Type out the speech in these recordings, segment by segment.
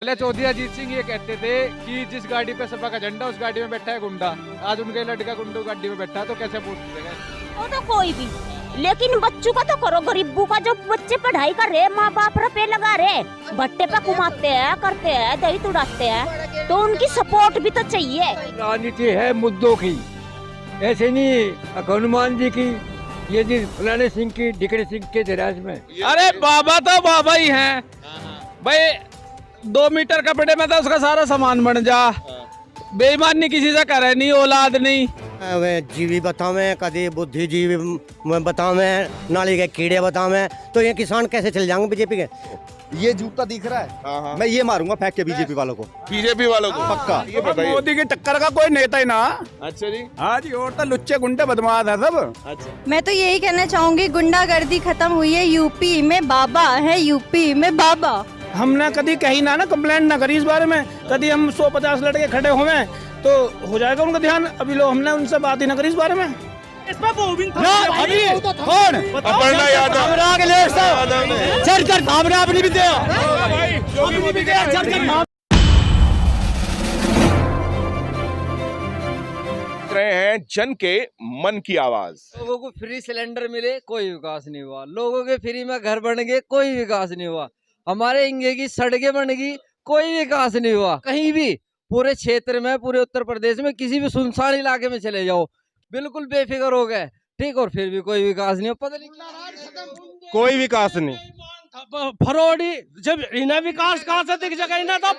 पहले चौधरी अजीत सिंह ये कहते थे कि जिस गाड़ी पे सपा का झंडा उस गाड़ी में बैठा है गुंडा। आज उनके लड़का गुंडू गाड़ी में बैठा है तो कैसे पूछ देगा? वो तो कोई भी, लेकिन बच्चों का तो करो। गरीबों का जो बच्चे पढ़ाई कर रहे, माँ बाप रुपए लगा रहे, भट्टे पे घुमाते हैं, करते हैं, दही तुड़ाते हैं, तो उनकी सपोर्ट भी तो चाहिए। राजनीति है मुद्दों की, ऐसे नहीं हनुमान जी की, ये जी फलाने सिंह की, ढिकड़े सिंह के दराज में। अरे बाबा तो बाबा ही हैं भाई। 2 मीटर कपड़े में तो उसका सारा सामान बन जा। बेईमान नहीं किसी से करे, नहीं औलाद नहीं। वे जीवी बतावे, कभी बुद्धिजीवी बतावे, नाली के कीड़े बतावे, तो ये किसान कैसे चल जाएंगे बीजेपी के? ये जूता दिख रहा है, मैं ये मारूंगा फेंक के बीजेपी वालों को, बीजेपी वालों को पक्का। ये बताइए। मोदी की टक्कर का कोई नेता ही ना। अच्छा जी। हाँ जी, और तो लुच्चे गुंडे बदमाश है सब। अच्छा, मैं तो यही कहना चाहूंगी, गुंडागर्दी खत्म हुई है यूपी में, बाबा है यूपी में बाबा। हमने कभी कहीं ना कंप्लेंट ना करी इस बारे में, कभी हम 150 लड़के खड़े हुए तो हो जाएगा उनका ध्यान। अभी लोग हमने उनसे बात ही ना करी इस बारे में। अभी कौन अपर्णा यादव रहे हैं जन के मन की आवाज। लोगों को फ्री सिलेंडर मिले, कोई विकास नहीं हुआ। लोगों के फ्री में घर बन गए, कोई विकास नहीं हुआ। हमारे इंगे की सड़कें बन गई, कोई विकास नहीं हुआ। कहीं भी पूरे क्षेत्र में, पूरे उत्तर प्रदेश में किसी भी सुनसान इलाके में चले जाओ, बिल्कुल बेफिक्र हो गए, ठीक, और फिर भी कोई विकास नहीं हो। पता नहीं कोई विकास नहीं। फरोड़ी जब इन्हें विकास कहाँ से दिख जाएगा? इन्हें तो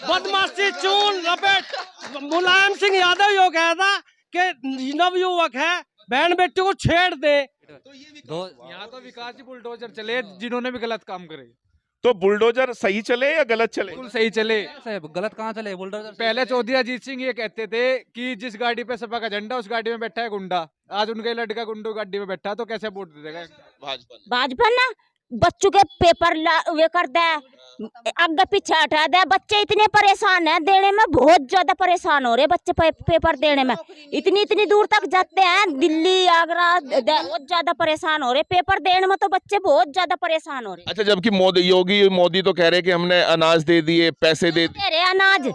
बदमाशी चून लपेट। मुलायम सिंह यादव यो कहता कि नवयुवक है, बहन बेटी को छेड़ दे। यहाँ तो विकास ही बुलडोजर चले, जिन्होंने भी गलत काम करे। तो बुलडोजर सही चले या गलत चले? बिल्कुल सही चले। गलत कहाँ चले बुलडोजर? पहले चौधरी अजीत सिंह ये कहते थे कि जिस गाड़ी पे सपा का झंडा उस गाड़ी में बैठा है गुंडा। आज उनके लड़का गुंडू गाड़ी में बैठा है तो कैसे वोट देगा? भाजपा ना बच्चों के पेपर वे कर दे, आगे पीछे हटा दे। बच्चे इतने परेशान हैं, देने में बहुत ज्यादा परेशान हो रहे बच्चे पेपर देने में। इतनी दूर तक जाते हैं, दिल्ली, आगरा, बहुत ज्यादा परेशान हो रहे। पेपर देने में तो बच्चे बहुत ज्यादा परेशान हो रहे। अच्छा, जबकि मोदी तो कह रहे कि हमने अनाज दे दिए, पैसे दे दिए। अरे अनाज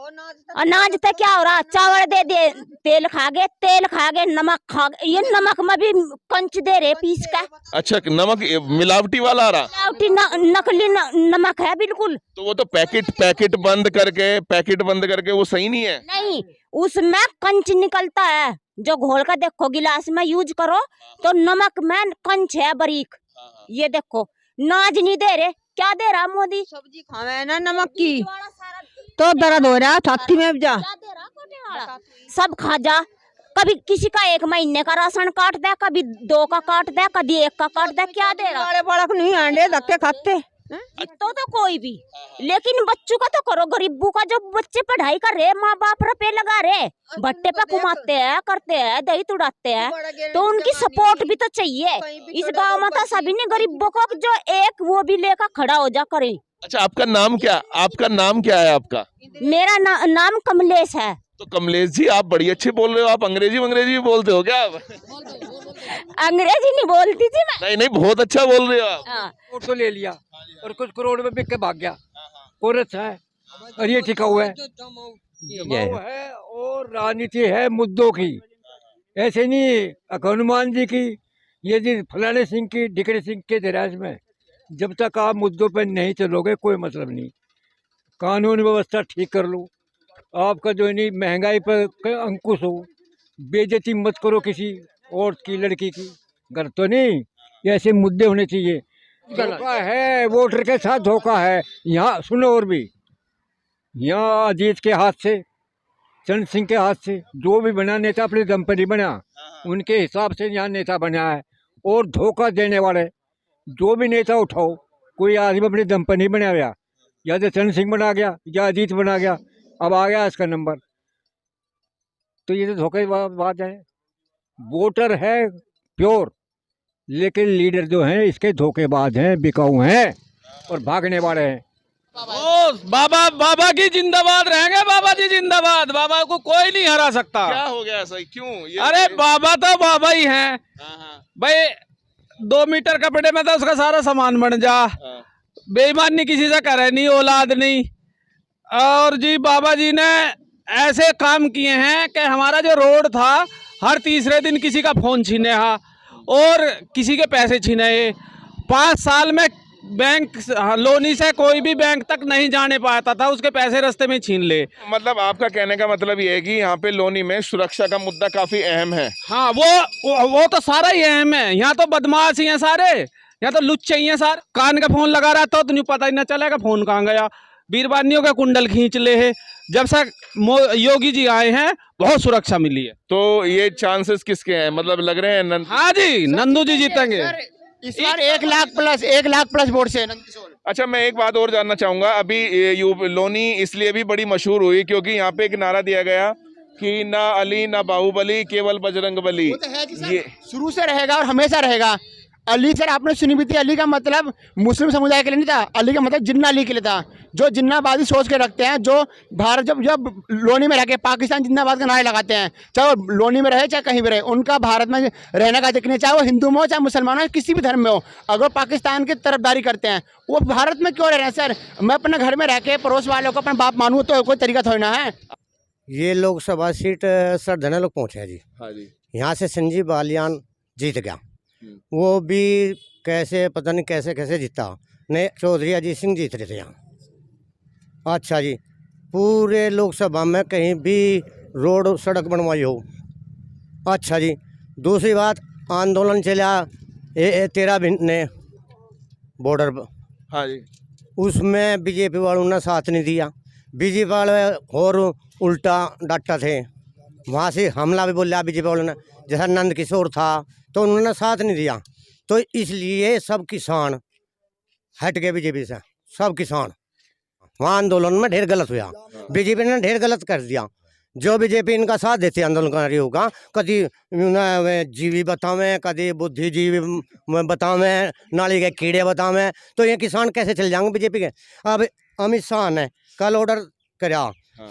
तो क्या हो रहा? चावल दे दिए, तेल खा गए, नमक खा गए। ये नमक में भी कंच दे रहे पीस का। अच्छा, नमक मिलावटी वाला आ रहा? मिलावटी नकली नमक है बिल्कुल। तो वो तो पैकेट बंद करके वो सही नहीं है? नहीं, उसमें कंच निकलता है। जो घोल का देखो गिलास में यूज करो तो नमक में कंच है बारीक। ये देखो, नाज नहीं दे रहे। क्या दे रहा मोदी? सब्जी खावे ना नमक की तो दर्द हो रहा छाती में जा। सब खा जा। कभी किसी का 1 महीने का राशन काट दे, कभी 2 का काट दे, कभी 1 का काट दे। क्या दे रहा? बड़क नहीं अंडे धक्के खाते तो कोई भी, लेकिन बच्चों का तो करो। गरीबों का जो बच्चे पढ़ाई कर रहे, माँ बाप रुपए लगा रहे, भट्टे पे घुमाते हैं, करते हैं, दही तुड़ाते हैं, तो उनकी सपोर्ट भी तो चाहिए। इस गांव में तो सभी ने गरीबों को जो एक वो भी लेकर खड़ा हो जा करे। अच्छा, आपका नाम क्या है आपका? मेरा नाम कमलेश है। तो कमलेश जी, आप बड़ी अच्छे बोल रहे हो। आप अंग्रेजी भी बोलते हो क्या आप? अंग्रेजी नहीं बोलती थी मैं। नहीं, बहुत अच्छा बोल रहे हो आप। हाँ। ऑटो ले लिया और कुछ करोड़ में बिक के भाग गया। औरत है और ये टिका हुआ है। जमाव है और राजनीति है मुद्दों की, ऐसे नहीं हनुमान जी की, ये जी फलाने सिंह की, ढिकड़े सिंह के दराज में। जब तक आप मुद्दों पर नहीं चलोगे कोई मतलब नहीं। कानून व्यवस्था ठीक कर लो। आपका जो नहीं महंगाई पर अंकुश हो, बेइज्जती मत करो किसी और की, लड़की की। घर तो नहीं, ऐसे मुद्दे होने चाहिए। धोखा है, वोटर के साथ धोखा है। यहाँ सुनो, और भी यहाँ अजीत के हाथ से, चंद सिंह के हाथ से, जो भी बना नेता अपने दम पर ही बना, उनके हिसाब से यहाँ नेता बना है। और धोखा देने वाले जो भी नेता उठाओ, कोई आदमी अपने दम पर नहीं बना हुआ। या तो चंद सिंह बना गया या अजीत बना गया, अब आ गया इसका नंबर। तो ये तो धोखे की बात है। वोटर है प्योर, लेकिन लीडर जो हैं इसके धोखेबाज हैं, बिकाऊ हैं और भागने वाले हैं। बाबा की जिंदाबाद रहेंगे। बाबा जी जिंदाबाद। बाबा को कोई नहीं हरा सकता। क्या हो गया ऐसा? क्यों? अरे बाबा तो बाबा ही हैं भाई। 2 मीटर कपड़े में तो उसका सारा सामान बन जा। बेईमान नहीं किसी से करे, नहीं औलाद नहीं, और जी बाबा जी ने ऐसे काम किए हैं कि हमारा जो रोड था हर तीसरे दिन किसी का फोन छीने और किसी के पैसे छीने। 5 साल में बैंक लोनी से कोई भी बैंक तक नहीं जाने पाता था, उसके पैसे रास्ते में छीन ले। मतलब आपका कहने का मतलब ये है कि यहाँ पे लोनी में सुरक्षा का मुद्दा काफी अहम है। हाँ, वो तो सारा ही अहम है। यहाँ तो बदमाश ही हैं सारे, यहाँ तो लुच्चे ही हैं सारे। कान का फोन लगा रहा था तो नहीं पता ही ना चलेगा फोन कहाँ गया। बीरबानियों का कुंडल खींच ले है। जब से योगी जी आए हैं बहुत सुरक्षा मिली है। तो ये चांसेस किसके हैं, मतलब लग रहे हैं हाँ जी, नंदू जी जीतेंगे इस बार 1 लाख प्लस वोट से नंदकिशोर। अच्छा, मैं एक बात और जानना चाहूंगा। अभी लोनी इसलिए भी बड़ी मशहूर हुई क्योंकि यहाँ पे एक नारा दिया गया कि ना अली ना बाहुबली, केवल बजरंग बली। वो तो है जी सर, ये शुरू से रहेगा और हमेशा रहेगा। अली सर आपने सुनी भी थी, अली का मतलब मुस्लिम समुदाय के लिए नहीं था, अली का मतलब जिन्ना अली के लिए था। जो जिन्नाबादी सोच के रखते हैं, जो भारत जब लोनी में रह के पाकिस्तान जिन्नाबाद का नारे लगाते हैं, चाहे वो लोनी में रहे चाहे कहीं भी रहे, उनका भारत में रहने का जिक्र नहीं, चाहे वो हिंदू में हो चाहे मुसलमान हो, किसी भी धर्म में हो। अगर पाकिस्तान की तरफदारी करते हैं, वो भारत में क्यों रह रहे हैं सर? मैं अपने घर में रह के पड़ोस वालों को अपना बाप मानूँ तो कोई तरीका थोड़ी ना है। ये लोकसभा सीट सर धने लोग पहुँचे हैं जी। हाँ जी। यहाँ से संजीव बालियान जीत गया, वो भी कैसे पता नहीं कैसे कैसे जीता। नहीं, चौधरी अजीत सिंह जीत रहे थे यहाँ। अच्छा जी, पूरे लोकसभा में कहीं भी रोड सड़क बनवाई हो। अच्छा जी, दूसरी बात आंदोलन चला 13 ने बॉर्डर पर। हाँ जी। उसमें बीजेपी वालों ने साथ नहीं दिया। बीजेपी वाले और उल्टा डांटा थे, वहाँ से हमला भी बोला बीजेपी वालों ने। जैसा नंद किशोर था तो उन्होंने साथ नहीं दिया, तो इसलिए सब किसान हट गए बीजेपी से। सब किसान वहाँ आंदोलन में ढेर गलत हुआ, बीजेपी ने ढेर गलत कर दिया। जो बीजेपी इनका साथ देते आंदोलनकारियों का, कभी जीवी बतावें, कभी बुद्धिजीवी बतावें, नाली के कीड़े बतावें, तो ये किसान कैसे चल जाएंगे बीजेपी के। अब अमित शाह ने कल ऑर्डर करा,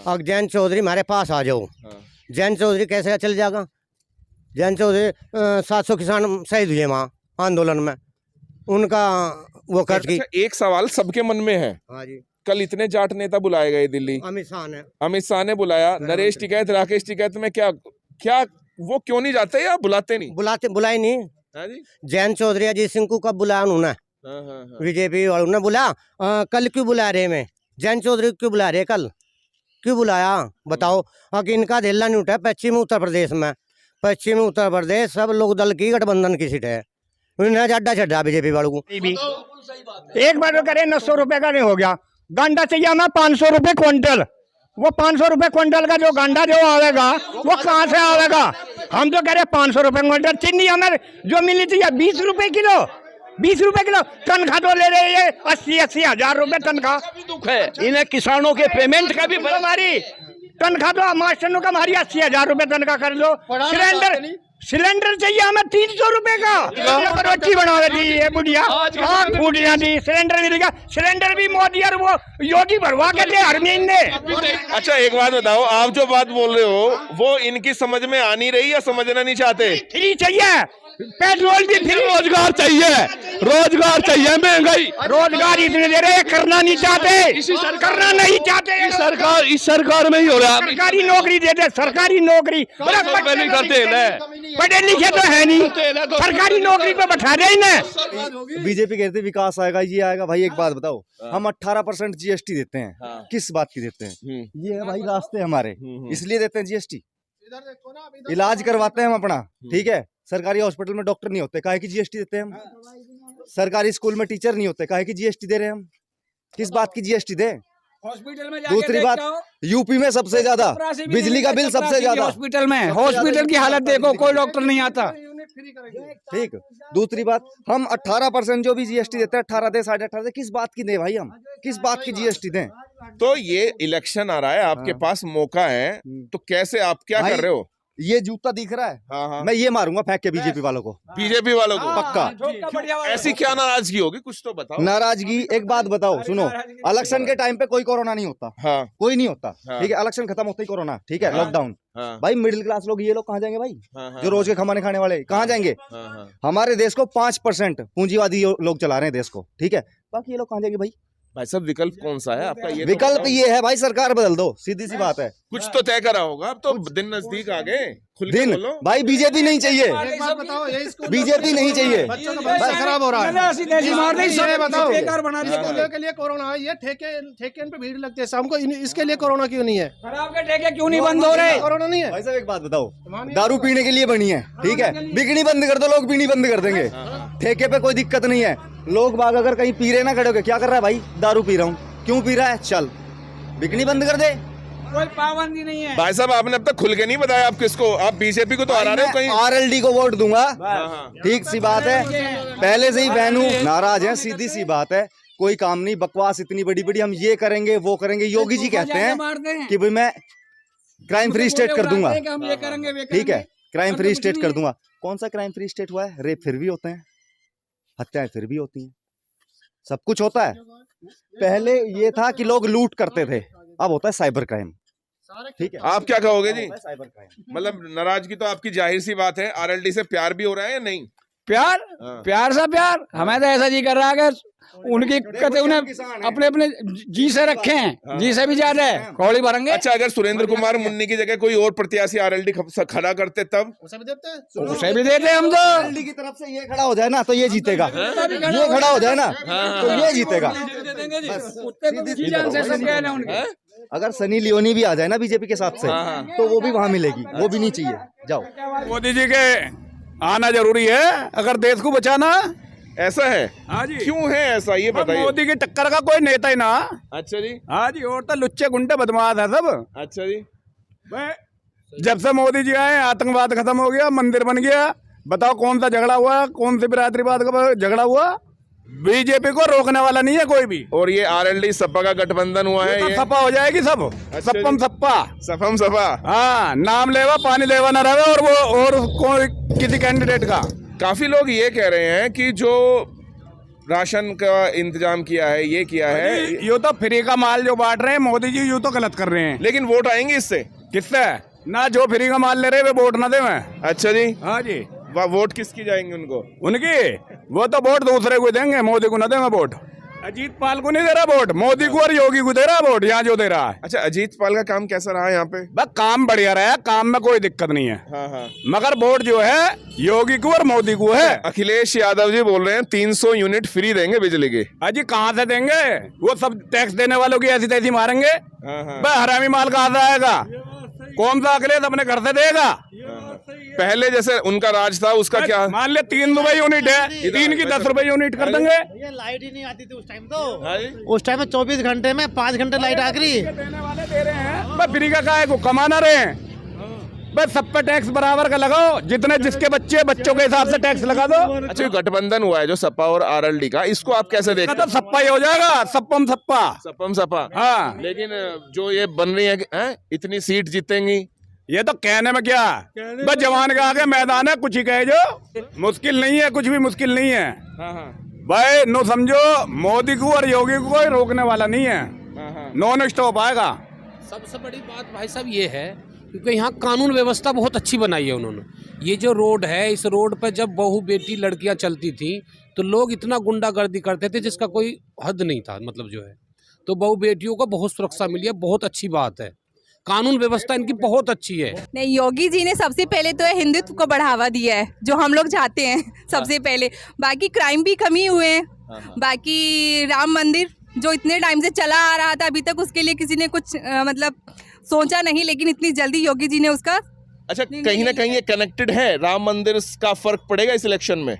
अब जयंत चौधरी हमारे पास आ जाओ। जयंत चौधरी कैसे चल जाएगा? जयंत चौधरी 700 किसान शहीद हुए वहाँ आंदोलन में, उनका वो कर। अच्छा, एक सवाल सबके मन में है। हाँ जी। कल इतने जाट नेता बुलाए गए दिल्ली, अमित शाह ने बुलाया। नरेश टिकैत, राकेश टिकैत में क्या वो क्यों नहीं जाते या बुलाते नहीं? बुलाए नहीं। हाँ जी। जयंत चौधरी अजीत सिंह को कब बुलाया उन्होंने? बीजेपी वालों ने बुला। कल क्यों बुला रहे? में जयंत चौधरी क्यों बुला रहे? कल क्यों बुलाया बताओ? अगर इनका दिल्ला नहीं उठा। पश्चिमी उत्तर प्रदेश सब लोग दल की गठबंधन की सीट है, उन्हें अड्डा चढ़ा बीजेपी वालों को। एक बार करे 900 रुपए का नहीं हो गया, गांडा चाहिए हमें 500 रुपए क्विंटल। वो 500 रुपए क्विंटल का जो गांडा जो आवेगा वो कहाँ से आवेगा? हम तो कह रहे 500 रुपए क्विंटल। चीनी हमें जो मिली थी 20 रुपए किलो, 20 रुपए किलो। तनख्वाह तो ले रहे हैं 80 हजार रुपए तनख्वाह। दुख है इन्हें किसानों के पेमेंट का भी। हमारी तनख्वाह तो मास्टरों का हमारी 80 हजार रुपए तनख्वाह कर लो। सिलेंडर चाहिए हमें 300 रुपए का। रोटी बना रही है बुढ़िया, बुढ़िया दी सिलेंडर मिलेगा। सिलेंडर भी मोदी और वो योगी भरवा के दे हर महीने। अच्छा, एक बात बताओ, आप जो बात बोल रहे हो वो इनकी समझ में आ नहीं रही या समझना नहीं चाहते? फ्री चाहिए, पेट्रोल भी फ्री। रोजगार चाहिए, महंगाई रोजगार इतने दे रहे, करना नहीं चाहते, करना नहीं चाहते। इस सरकार में ही हो रहा है। सरकारी नौकरी दे दे, सरकारी नौकरी नहीं करते ना, पढ़े लिखे तो है नहीं, सरकारी नौकरी पे बैठा रहे ही ना। बीजेपी कहते विकास आएगा, ये आएगा। भाई एक बात बताओ, हम 18% GST देते हैं, किस बात की देते हैं? ये है भाई रास्ते हमारे, इसलिए देते हैं GST। इलाज करवाते हैं हम अपना, ठीक है। सरकारी हॉस्पिटल में डॉक्टर नहीं होते, काहे की GST देते हैं हम। सरकारी स्कूल में टीचर नहीं होते, काहे की GST दे रहे हैं हम। किस बात की GST दे? हॉस्पिटल में दूसरी बात, यूपी में सबसे ज्यादा बिजली का बिल सबसे ज्यादा। हॉस्पिटल की हालत देखो, कोई डॉक्टर नहीं आता। ठीक। दूसरी बात, हम 18% जो भी GST देते हैं, 18 दे, 18.5 दे, किस बात की दे भाई? हम किस बात की GST दें? तो ये इलेक्शन आ रहा है, आपके पास मौका है, तो कैसे आप क्या कर रहे हो? ये जूता दिख रहा है, मैं ये मारूंगा फेंक के बीजेपी वालों को, बीजेपी वालों को पक्का। ऐसी क्या नाराजगी होगी, कुछ तो बताओ। नाराजगी, एक बात बताओ, सुनो। इलेक्शन के टाइम पे कोई कोरोना नहीं होता, कोई नहीं होता, ठीक है। इलेक्शन खत्म होता ही कोरोना, ठीक है, लॉकडाउन। भाई मिडिल क्लास लोग, ये लोग कहाँ जाएंगे भाई? जो रोज के कमाने खाने वाले कहाँ जाएंगे? हमारे देश को 5% पूंजीवादी लोग चला रहे हैं देश को, ठीक है। बाकी ये लोग कहाँ जाएंगे भाई? भाई साहब विकल्प कौन सा है आपका? ये तो विकल्प बताओ। ये है भाई, सरकार बदल दो, सीधी सी बात है। कुछ तो तय करा होगा, अब तो दिन नजदीक आ गए, खुल के दिन बोलो। भाई बीजेपी नहीं चाहिए, बीजेपी नहीं चाहिए। बस खराब हो रहा है। बेकार बना दिया। स्कूलों के लिए कोरोना है, ये ठेके पे भीड़ लगती है शाम को, इसके लिए कोरोना क्यों नहीं है? खराब के ठेके क्यों नहीं बंद हो रहे? कोरोना नहीं है। भाई साहब एक बात बताओ, दारू पीने के लिए बनी है, ठीक है, बिकनी बंद कर दो, लोग पीनी बंद कर देंगे। ठेके पे कोई दिक्कत नहीं है, लोग बाग अगर कहीं पी रहे ना खड़े होके, क्या कर रहा है भाई? दारू पी रहा हूँ, क्यों पी रहा है? चल बिकनी बंद कर दे। कोई पाबंदी नहीं है। भाई साहब आपने अब तक खुल के नहीं बताया आप किसको, आप बीजेपी को तो हरा रहे हो कहीं। आरएलडी को वोट दूंगा, ठीक सी बात है, पहले से ही बहनू नाराज है, सीधी सी बात है। कोई काम नहीं, बकवास इतनी बड़ी बड़ी, हम ये करेंगे वो करेंगे। योगी जी कहते हैं कि भाई मैं क्राइम फ्री स्टेट कर दूंगा, ठीक है, क्राइम फ्री स्टेट कर दूंगा। कौन सा क्राइम फ्री स्टेट हुआ है? रेप फिर भी होते हैं, हत्याएं फिर भी होती हैं, सब कुछ होता है। पहले ये था कि लोग लूट करते थे, अब होता है साइबर क्राइम, ठीक है। आप क्या कहोगे जी? साइबर क्राइम मतलब नाराजगी तो आपकी जाहिर सी बात है, आरएलडी से प्यार भी हो रहा है या नहीं? प्यार हाँ। प्यार सा प्यार, हमें तो ऐसा जी कर रहा है कि उनकी कहते उन्हें अपने अपने जी से रखे हैं, जी से भी ज्यादा है, कौड़ी भरेंगे। अच्छा, अगर सुरेंद्र कुमार मुन्नी की जगह कोई और प्रत्याशी आरएलडी खड़ा करते तब? उसे भी देते हैं, उसे भी देते हम तो। आरएलडी की तरफ से ये खड़ा हो जाए ना तो ये जीतेगा, ये खड़ा हो जाए ना तो ये जीतेगा। अगर सनी लियोनी भी आ जाए ना बीजेपी के साथ से तो वो भी वहां मिलेगी, वो भी नहीं चाहिए। जाओ, मोदी जी के आना जरूरी है अगर देश को बचाना। ऐसा है? हाँ जी। क्यों है ऐसा, ये बताइए। मोदी की टक्कर का कोई नेता ही ना। अच्छा जी। हाँ जी, और तो लुच्चे गुंडे बदमाश है सब। अच्छा जी। जब से मोदी जी आए आतंकवाद खत्म हो गया, मंदिर बन गया। बताओ कौन सा झगड़ा हुआ, कौन सी बिरादरीवाद का झगड़ा हुआ? बीजेपी को रोकने वाला नहीं है कोई भी। और ये आरएलडी सपा का गठबंधन हुआ है, तो ये सपा हो जाएगी सब। अच्छा सप्पम जी। सप्पा। सफम सपा। हाँ, नाम लेवा पानी देवा न रहे, और वो और कोई किसी कैंडिडेट का। काफी लोग ये कह रहे हैं कि जो राशन का इंतजाम किया है, ये किया है, ये तो फ्री का माल जो बांट रहे हैं मोदी जी, ये तो गलत कर रहे हैं। लेकिन वोट आएंगे इससे? किससे? ना जो फ्री का माल ले रहे वे वोट ना दे। अच्छा जी। हाँ जी। वोट किसकी जाएंगे उनको? उनकी वो तो वोट दूसरे को देंगे, मोदी को ना देंगे वोट। अजीत पाल को नहीं दे रहा वोट, मोदी को और योगी को दे रहा वोट, यहाँ जो दे रहा है। अच्छा, अजीत पाल का काम कैसा रहा यहाँ पे? बस काम बढ़िया रहा है, काम में कोई दिक्कत नहीं है। हाँ हाँ। मगर वोट जो है योगी को और मोदी को है। अखिलेश यादव जी बोल रहे हैं 300 यूनिट फ्री देंगे बिजली के। अजी कहाँ से देंगे? वो सब टैक्स देने वालों की ऐसी तैसी मारेंगे। हाँ हाँ। बस हरामी माल कहाँ से आएगा? कौन सा अखिलेश अपने घर से देगा? पहले जैसे उनका राज था उसका क्या? मान ले 3 रुपए यूनिट है, 3 की 10 रुपए यूनिट कर देंगे। ये लाइट ही नहीं आती थी उस टाइम, तो उस टाइम में 24 घंटे में 5 घंटे लाइट आ गई। देने वाले दे रहे हैं, बस फ्री का काहे को कमाना रहे हैं। बस सब पे टैक्स बराबर का लगाओ, जितने जिसके बच्चों के हिसाब से टैक्स लगा दो। अच्छा, ये गठबंधन हुआ है जो सपा और आरएलडी का, इसको आप कैसे देखते तो सप्पा ही हो जाएगा, सप्पम सप्पा। सपम सपा। हाँ, लेकिन जो ये बन रही है, इतनी सीट जीतेंगी, ये तो कहने में क्या, बस जवान के आगे मैदान है, कुछ ही कहे जो मुश्किल नहीं है, कुछ भी मुश्किल नहीं है। भाई नो समझो, मोदी को और योगी को कोई रोकने वाला नहीं है, नॉन स्टॉप आएगा। सबसे बड़ी बात भाई साहब ये है क्योंकि यहाँ कानून व्यवस्था बहुत अच्छी बनाई है उन्होंने। ये जो रोड है, इस रोड पर जब बहू बेटी लड़कियां चलती थी तो लोग इतना गुंडागर्दी करते थे जिसका कोई हद नहीं था, मतलब जो है, तो बहू बेटियों को बहुत सुरक्षा मिली है, बहुत अच्छी बात है। कानून व्यवस्था इनकी बहुत अच्छी है। नहीं, योगी जी ने सबसे पहले तो हिंदुत्व को बढ़ावा दिया है, जो हम लोग चाहते हैं सबसे पहले। बाकी क्राइम भी कमी हुए हैं। बाकी राम मंदिर जो इतने टाइम से चला आ रहा था, अभी तक उसके लिए किसी ने कुछ मतलब सोचा नहीं, लेकिन इतनी जल्दी योगी जी ने उसका। अच्छा, कहीं ना कहीं ये कनेक्टेड है, राम मंदिर का फर्क पड़ेगा इस इलेक्शन में?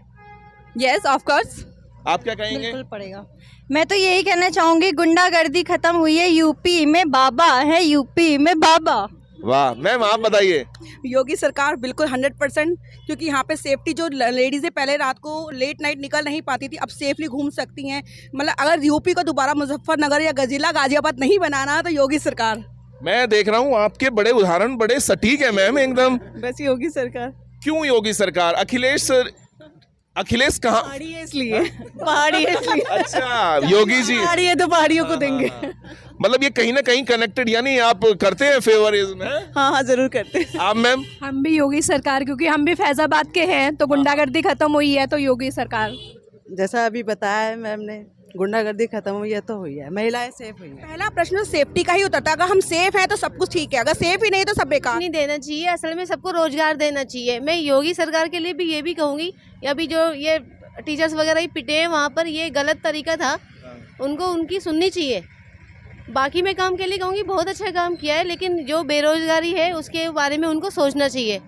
Yes, of course. आप क्या कहेंगे? बिल्कुल पड़ेगा। मैं तो यही कहना चाहूंगी, गुंडागर्दी खत्म हुई है, यूपी में बाबा है, यूपी में बाबा। वाह मैम, आप बताइए। योगी सरकार बिल्कुल 100%, क्योंकि यहाँ पे सेफ्टी जो लेडीज़ें पहले रात को लेट नाइट निकल नहीं पाती थी, अब सेफली घूम सकती हैं। मतलब अगर यूपी को दोबारा मुजफ्फरनगर या जिला गाजियाबाद नहीं बनाना तो योगी सरकार। मैं देख रहा हूँ आपके बड़े उदाहरण बड़े सटीक है मैम, एकदम। बस योगी सरकार। क्यों योगी सरकार? अखिलेश कहाँ? पहाड़ी है इसलिए। पहाड़ी है इसलिए। अच्छा, योगी जी पहाड़ी है तो पहाड़ियों को देंगे। मतलब ये कहीं ना कहीं कनेक्टेड, यानी आप करते हैं फेवरिज्म है? हाँ हाँ, जरूर करते हैं। आप मैम? हम भी योगी सरकार, क्योंकि हम भी फैजाबाद के हैं, तो गुंडागर्दी खत्म हुई है तो योगी सरकार। जैसा अभी बताया है मैम ने, गुंडागर्दी खत्म हुई है तो हुई है, महिलाएं सेफ हुई है। पहला प्रश्न सेफ्टी का ही उतरता है। अगर हम सेफ हैं तो सब कुछ ठीक है, अगर सेफ ही नहीं तो सब बेकार। नहीं देना चाहिए, असल में सबको रोजगार देना चाहिए। मैं योगी सरकार के लिए भी ये भी कहूँगी, अभी जो ये टीचर्स वगैरह ही पिटे हैं वहाँ पर, ये गलत तरीका था, उनको उनकी सुननी चाहिए। बाकी मैं काम के लिए कहूँगी बहुत अच्छा काम किया है, लेकिन जो बेरोजगारी है उसके बारे में उनको सोचना चाहिए।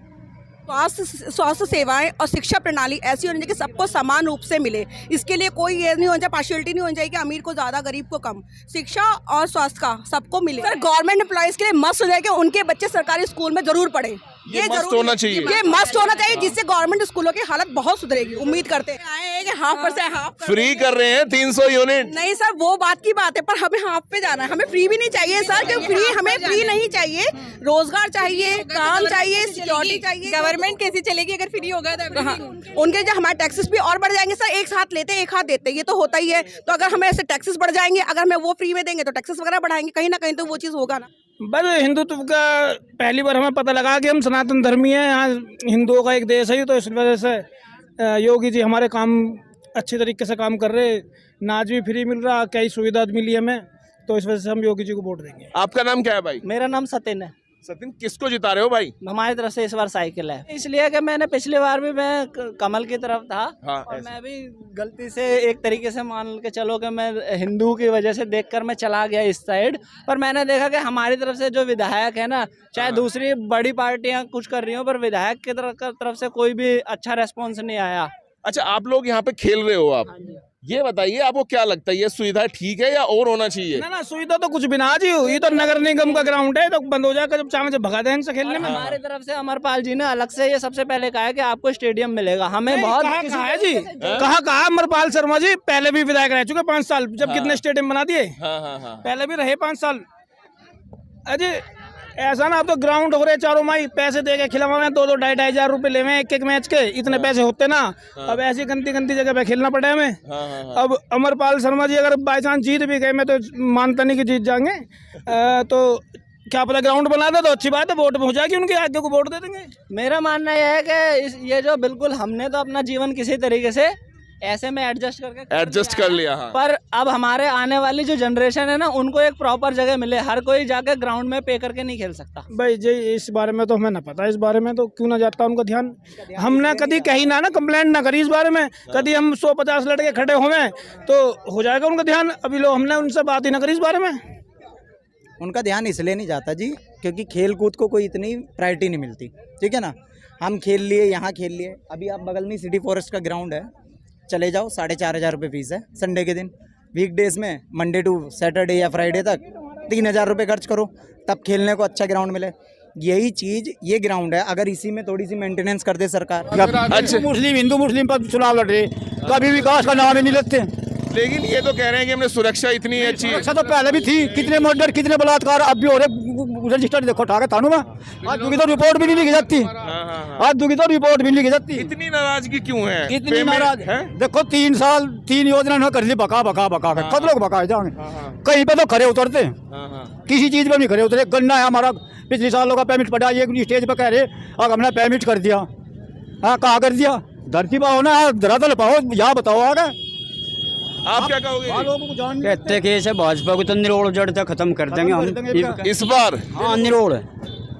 स्वास्थ्य सेवाएं और शिक्षा प्रणाली ऐसी होनी चाहिए कि सबको समान रूप से मिले। इसके लिए कोई ये नहीं होना चाहिए, पार्शियलिटी नहीं होनी चाहिए कि अमीर को ज़्यादा गरीब को कम। शिक्षा और स्वास्थ्य का सबको मिले। सर गवर्नमेंट एम्प्लॉयज़ के लिए मस्ट हो जाए कि उनके बच्चे सरकारी स्कूल में जरूर पढ़े। ये मस्ट होना चाहिए, ये मस्ट होना चाहिए, जिससे गवर्नमेंट स्कूलों की हालत बहुत सुधरेगी। उम्मीद करते हैं कि हाफ फ्री कर रहे हैं 300 यूनिट। नहीं सर, वो बात की बात है, पर हमें हाफ पे जाना है। हमें फ्री भी नहीं चाहिए सर, क्योंकि फ्री हमें फ्री नहीं चाहिए, रोजगार चाहिए, काम चाहिए, सिक्योरिटी चाहिए। गवर्नमेंट कैसे चलेगी अगर फ्री होगा तो? हाँ, उनके जो हमारे टैक्सेस भी और बढ़ जाएंगे सर। एक साथ लेते एक हाथ देते, ये तो होता ही है। तो अगर हमें ऐसे टैक्सेस बढ़ जाएंगे, अगर हमें वो फ्री में देंगे तो टैक्सेस वगैरह बढ़ाएंगे, कहीं ना कहीं तो वो चीज़ होगा ना। बस हिंदुत्व का पहली बार हमें पता लगा कि हम सनातन धर्मी हैं, यहाँ हिंदुओं का एक देश है, तो इस वजह से योगी जी हमारे काम अच्छे तरीके से काम कर रहे। नाज भी फ्री मिल रहा, कई सुविधा मिली हमें, तो इस वजह से हम योगी जी को वोट देंगे। आपका नाम क्या है भाई? मेरा नाम सत्यन है। सचिन, किसको जिता रहे हो भाई? हमारी तरफ से इस बार साइकिल है, इसलिए कि मैंने पिछली बार भी मैं कमल की तरफ था। हाँ, और मैं भी गलती से एक तरीके से मान के चलो कि मैं हिंदू की वजह से देखकर मैं चला गया इस साइड, पर मैंने देखा कि हमारी तरफ से जो विधायक है ना, चाहे दूसरी बड़ी पार्टियां कुछ कर रही हो, पर विधायक की तरफ से कोई भी अच्छा रेस्पॉन्स नहीं आया। अच्छा, आप लोग यहाँ पे खेल रहे हो, आप ये बताइए आपको क्या लगता है, ये सुविधा ठीक है या और होना चाहिए? ना सुविधा तो कुछ भी ना जी, ये तो नगर निगम का ग्राउंड है, तो बंद हो जाएगा जब चाहे जब भगा दें इनसे खेलने में। हमारी तरफ से अमरपाल जी ने अलग से ये सबसे पहले कहा है कि आपको स्टेडियम मिलेगा। हमें बहुत कहा है जी, कहा अमरपाल शर्मा जी पहले भी विधायक रह चुके 5 साल, जब कितने स्टेडियम बना दिए। पहले भी रहे 5 साल। अजय ऐसा ना, अब तो ग्राउंड हो रहे चारों माई, पैसे दे के खिलावा में 2-2 ढाई हजार रुपए ले एक मैच के, इतने पैसे होते ना। अब ऐसी गंदी जगह पे खेलना पड़ा हमें। अब अमरपाल शर्मा जी अगर बाई चांस जीत भी गए, मैं तो मानता नहीं कि जीत जाएंगे, तो क्या पता ग्राउंड बना दे तो अच्छी बात है, वोट हो जाएगी उनके, आगे को वोट दे देंगे। मेरा मानना यह है कि ये जो बिल्कुल हमने तो अपना जीवन किसी तरीके से ऐसे में एडजस्ट कर लिया हाँ। पर अब हमारे आने वाली जो जनरेशन है ना, उनको एक प्रॉपर जगह मिले। हर कोई जाकर ग्राउंड में पे करके नहीं खेल सकता। भाई जी इस बारे में तो हमें ना पता, इस बारे में तो क्यों ना जाता उनका ध्यान। हमने कभी कहीं ना कंप्लेंट ना करी इस बारे में, कभी हम 150 लड़के खड़े हुए तो हो जाएगा उनका ध्यान। अभी लोग हमने उनसे बात ही ना करी इस बारे में। उनका ध्यान इसलिए नहीं जाता जी क्योंकि खेल कूद को कोई इतनी प्रायोरिटी नहीं मिलती, ठीक है ना। हम खेल लिए, यहाँ खेल लिए, अभी आप बगल में सिटी फॉरेस्ट का ग्राउंड है, चले जाओ, 4,500 रुपये फीस है संडे के दिन। वीकडेज में मंडे टू सैटरडे या फ्राइडे तक 3,000 रुपये खर्च करो, तब खेलने को अच्छा ग्राउंड मिले। यही चीज़ ये ग्राउंड है, अगर इसी में थोड़ी सी मेंटेनेंस कर दे सरकार। अच्छा, हिंदू मुस्लिम पर चुनाव लड़ रहे, कभी विकास का नाम ही नहीं लेते। लेकिन ये तो कह रहे हैं कि हमने सुरक्षा इतनी अच्छी, अच्छा तो पहले भी थी, कितने मर्डर कितने बलात्कार अब भी हो रहे। रजिस्टर देखो उठा के थानों में, आज दुखी तो रिपोर्ट भी नहीं लिखी जाती, आज दुखी तो रिपोर्ट भी नहीं लिखी जाती। इतनी नाराजगी क्यों है? इतनी नाराज है, देखो 3 साल 3 योजना उन्होंने कर ली, बका के कब लोग बकाए जाएंगे। कहीं पे तो खड़े उतरते, किसी चीज पे नहीं खड़े उतरे। गन्ना है हमारा, पिछले सालों का पेमेंट पड़ा, ये स्टेज पे कह रहे अब हमने पेमेंट कर दिया। हाँ, कहाँ कर दिया? धरती पाओ ना, धरातल पाओ, यहाँ बताओ आगे आप क्या कहोगे? कहते कि ऐसे भाजपा को तो निरोड़ जड़ तक खत्म कर देंगे हम इस बार। हाँ, निरोड़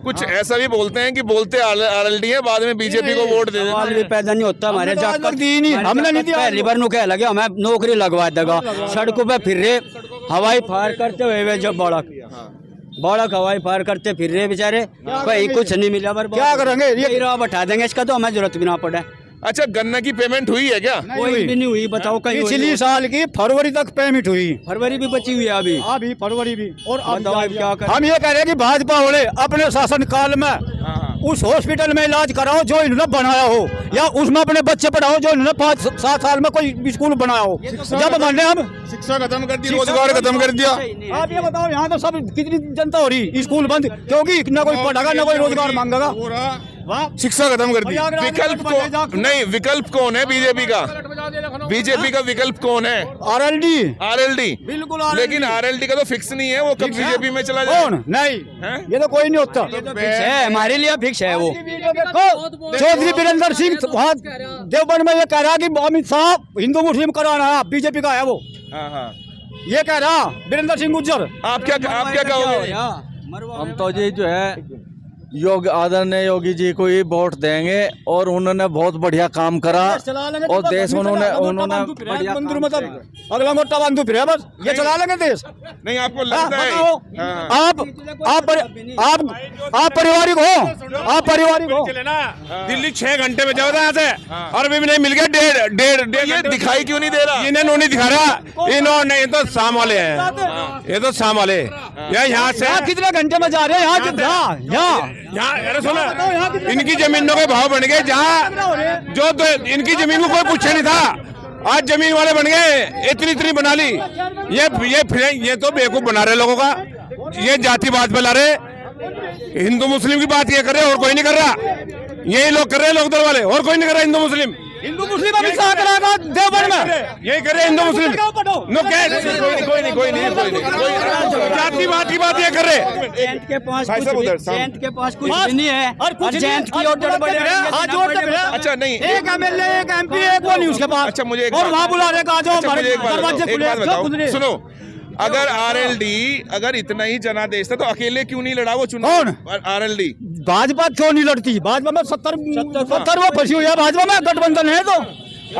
कुछ ऐसा भी बोलते हैं कि बोलते आरएलडी है, बाद में बीजेपी को वोट दे देते भी पैदा नहीं होता हमारे हमने नहीं दिया। पहली बार नु कह लगे हमें नौकरी लगवा देगा, सड़कों पे फिर रहे हवाई फायर करते हुए, जब बड़ा हवाई फायर करते फिर रहे बेचारे, कोई कुछ नहीं मिला। क्या करेंगे? ये राह बैठा देंगे, इसका तो हमें जरूरत भी ना पड़े। अच्छा, गन्ना की पेमेंट हुई है क्या? कोई भी नहीं हुई, बताओ कहीं। पिछली साल की फरवरी तक पेमेंट हुई, फरवरी भी बची हुई है अभी फरवरी भी। और क्या हम ये कह रहे हैं कि भाजपा वाले अपने शासन काल में उस हॉस्पिटल में इलाज कराओ जो इन्होंने बनाया हो, या उसमें अपने बच्चे पढ़ाओ जो इन्होंने 5-7 साल में कोई स्कूल बनाया हो। जब माने हम शिक्षा खत्म कर दी, रोजगार खत्म कर दिया। आप ये बताओ, यहाँ तो सब कितनी जनता हो रही, स्कूल बंद क्योंकि ना कोई पढ़ेगा ना कोई रोजगार मांगेगा। शिक्षा खत्म कर दी। विकल्प को नहीं, विकल्प कौन है बीजेपी का? बीजेपी का विकल्प कौन है? आरएलडी बिल्कुल। लेकिन आरएलडी का तो फिक्स नहीं है, वो कब बीजेपी में चला जाए? नहीं, ये तो कोई नहीं होता, हमारे लिए फिक्स है वो। चौधरी वीरेंद्र सिंह वहाँ देवबंद में ये कह रहा है कि अमित शाह हिंदू मुस्लिम कराना है, बीजेपी का है वो। हाँ हाँ ये कह रहा वीरेंद्र सिंह गुज्जर। आप क्या कहोगे? हम तो जी जो है आदरणीय योगी जी को ही वोट देंगे और उन्होंने बहुत बढ़िया काम करा और देश उन्होंने बढ़िया अगला मोटा बंधु फिर बस ये चला लेंगे देश। नहीं आपको लगता है? आप पारिवारिक हो, आप पारिवारिक हो। दिल्ली 6 घंटे में जाओ यहाँ से और अभी भी नहीं मिल गया। डेढ़ ये दिखाई क्यों नहीं दे रहा? इन्हें नहीं दिखा रहा, इन्होंने, ये तो शाम वाले हैं, ये तो शाम वाले। यहाँ से कितने घंटे में जा रहे हैं? यहाँ अरे सुनो, इनकी जमीनों के भाव बढ़ गए। जहाँ जो तो इनकी जमीन को कोई पूछे नहीं था, आज जमीन वाले बन गए, इतनी बना ली। ये तो बेवकूफ बना रहे लोगों का, ये जातिवाद फैला रहे, हिंदू मुस्लिम की बात ये कर रहे, और कोई नहीं कर रहा। यही लोग कर रहे हैं, लोकदल वाले, और कोई नहीं कर रहा। हिंदू मुस्लिम अभी देवबंद में यही कर रहे हैं, हिंदू मुस्लिम नो क्या कोई नहीं जातिवाद की बात ये कर रहे। के पास कुछ भी नहीं है और कुछ जैंत की ऑर्डर अच्छा नहीं, एक एमएलए एक एमपी एक वो नहीं उसके पास। अच्छा मुझे और वहाँ बुला रहे कहा जाओ, एक बात बताओ, सुनो, अगर आरएलडी अगर इतना ही जनादेश था तो अकेले क्यों नहीं लड़ा वो चुनाव? आरएलडी भाजपा क्यों नहीं लड़ती? भाजपा में 70 वो फंसी हुई है, भाजपा में गठबंधन है। तो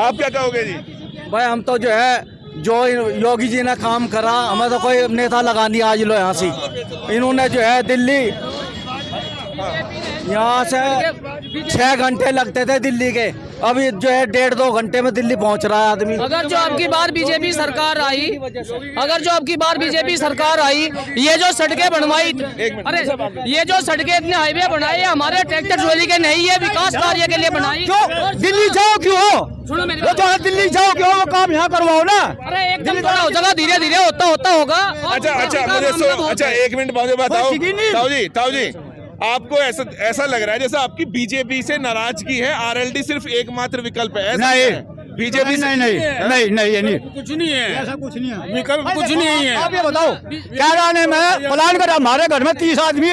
आप क्या कहोगे जी? भाई हम तो जो है जो योगी जी ने काम करा, हमें तो कोई नेता लगा नहीं आज लो यहाँ से। इन्होंने जो है दिल्ली यहाँ से 6 घंटे लगते थे दिल्ली के, अभी जो है 1.5-2 घंटे में दिल्ली पहुँच रहा है आदमी। अगर जो आपकी बार बीजेपी सरकार आई, ये जो सड़कें बनवाई, अरे ये जो सड़कें इतने हाईवे बनाए हमारे ट्रैक्टर ट्रॉली के नहीं है, विकास कार्य के लिए बनाई। दिल्ली जाओ क्यों? सुनो मेरी वो तो दिल्ली जाओ क्यों? वो काम यहाँ करवाओ ना। अरे एकदम थोड़ा हो जाएगा, धीरे धीरे होता होगा। अच्छा मुझे अच्छा 1 मिनट बाद बताओ ताऊ जी, आपको ऐसा लग रहा है जैसे आपकी बीजेपी से नाराजगी है, आरएलडी सिर्फ एकमात्र विकल्प है? नहीं, बीजेपी नहीं, कुछ नहीं है, ऐसा कुछ नहीं है, विकल्प कुछ नहीं है। आप ये बताओ क्या जाने में प्लान कर, हमारे घर में 30 आदमी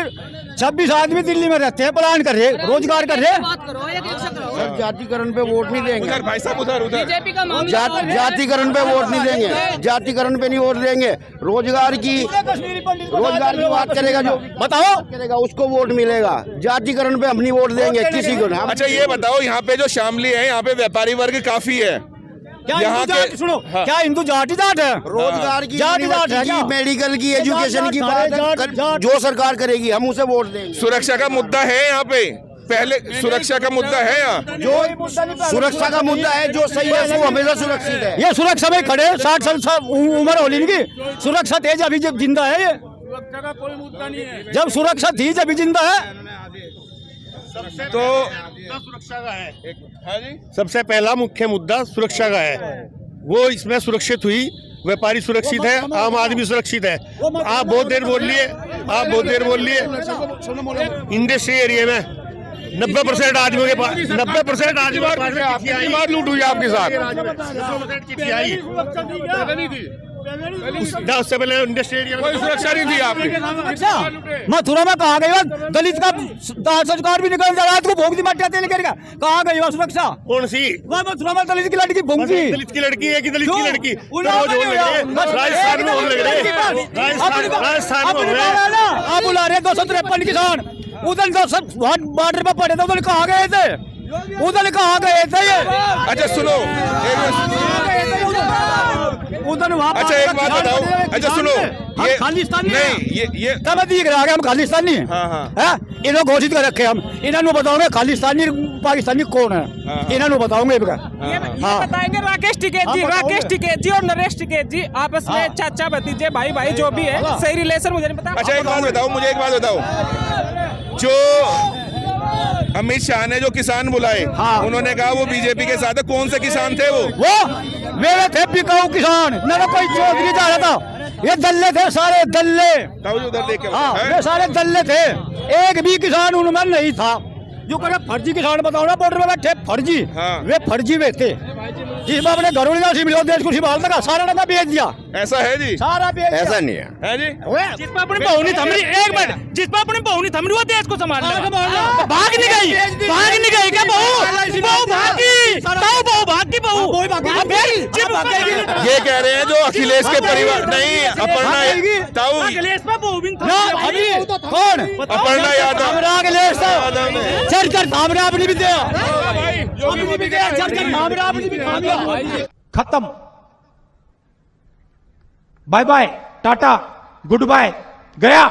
26 आदमी दिल्ली में रहते हैं, प्लान कर रहे, रोजगार कर रहे। जातिकरण पे वोट नहीं देंगे उधर भाई साहब, उधर बीजेपी का मामला जातिकरण पे वोट नहीं देंगे, जातिकरण पे नहीं वोट देंगे। रोजगार की बात करेगा, जो बताओ करेगा उसको वोट मिलेगा। जातिकरण पे अपनी वोट देंगे किसी को ना। अच्छा ये बताओ, यहाँ पे जो शामली है, यहाँ पे व्यापारी वर्ग काफी है, यहाँ के सुनो क्या हिंदू जाति जाट है? रोजगार की, जाति जाट है क्या? मेडिकल की, एजुकेशन की बात जो सरकार करेगी हम उसे वोट देंगे। सुरक्षा का मुद्दा है यहाँ पे, पहले सुरक्षा का मुद्दा है यहाँ, जो सुरक्षा का मुद्दा है, जो सही है वो हमेशा सुरक्षित है। ये सुरक्षा में खड़े 60 साल उम्र होली इनकी, सुरक्षा तेज अभी जब जिंदा है। ये कोई मुद्दा नहीं है, जब सुरक्षा थी जब जिंदा है। तो सुरक्षा का है। हाँ जी, सबसे पहला मुख्य मुद्दा सुरक्षा का है, वो इसमें सुरक्षित हुई। व्यापारी सुरक्षित है, आम आदमी सुरक्षित है। आप बहुत देर बोल लिए, इंडस्ट्री एरिया में 90% आदमियों के पास 90% आदमियों के पास कितनी बार लूट हुई आपके साथ? उससे पहले इंडस्ट्री एरिया में कोई सुरक्षा नहीं थी आपकी? मथुरा में कहा गई दलित का दाह संस्कार भी निकल जा रहा है, तो भोग दी मट्टिया तेल करेगा, कहा गई वह सुरक्षा? कौन सी? वह मथुरा में दलित की लड़की भूंगी, दलित की लड़की है कि दलित की लड़की? राजस्थान में आप बुला रहे 253 किसान, उधर बॉर्डर पर पड़े थे, उधर कहाँ गए थे? ये अच्छा सुनो, उधर वहाँ। अच्छा एक बात बताओ, अच्छा सुनो, ये खालिस्तानी नहीं, ये तब दिख रहा है हम खालिस्तानी है। इन्होंने घोषित कर रखे, हम इन्होंने बताओगे खालिस्तानी पाकिस्तानी कौन है, इन्होंने बताओगे। बताएंगे राकेश टिकैत जी और नरेश टिकैत जी आपस में चाचा भतीजे भाई जो भी है, सही रिलेशन मुझे नहीं पता। अच्छा एक बात बताओ, जो अमित शाह ने जो किसान बुलाए, उन्होंने कहा वो बीजेपी के साथ है, कौन से किसान थे वो? मेरे थे बिकाऊ किसान, न कोई चौधरी जा रहा था, ये दल्ले थे सारे दल्ले। उधर देखे, ये सारे दल्ले थे, एक भी किसान उनमें नहीं था। जो करे फर्जी किसान बताओ ना बॉर्डर में बैठे फर्जी वे फर्जी वे थे जिसमें अपने घरों में मिलो देश को संभाल लगा सारा लगा बेच दिया। ऐसा है जी? सारा बेच दिया। ऐसा नहीं है जी? जिसपे अपनी बहू नहीं थम रही, एक मिनट, जिसपे अपनी बहू नहीं थम रही वो देश को संभाल लेगा। भाग नहीं गई क्या बहू? बहू भागी, बहू भागी, बहू ये कह रहे हैं जो अखिलेश के परिवार नहीं अपर्णा ताऊ अखिलेश पे बहू भी कौन अपर्णा यादव अखिलेश चढ़कर सामने आपने भी दिया खत्म, bye bye, tata, goodbye, गया।